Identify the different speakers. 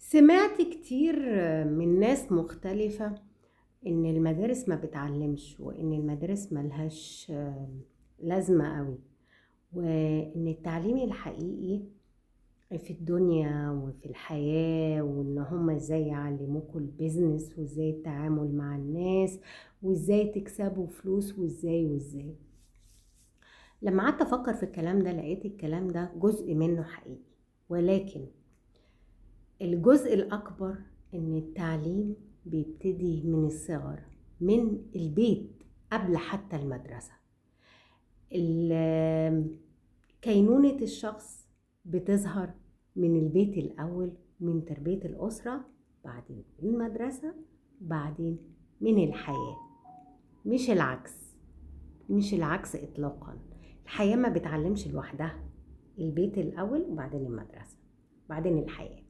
Speaker 1: سمعت كتير من ناس مختلفة إن المدارس ما بتعلمش، وإن المدارس ملهاش لازمة قوي، وإن التعليم الحقيقي في الدنيا وفي الحياة، وإن هما إزاي يعلموكوا البيزنس وإزاي التعامل مع الناس وإزاي تكسبوا فلوس وإزاي. لما قعدت أفكر في الكلام ده لقيت الكلام ده جزء منه حقيقي، ولكن الجزء الأكبر إن التعليم بيبتدي من الصغر، من البيت قبل حتى المدرسة. كينونة الشخص بتظهر من البيت الأول، من تربية الأسرة، بعدين المدرسة، بعدين من الحياة. مش العكس إطلاقا. الحياة ما بتعلمش لوحدها، البيت الأول وبعدين المدرسة بعدين الحياة.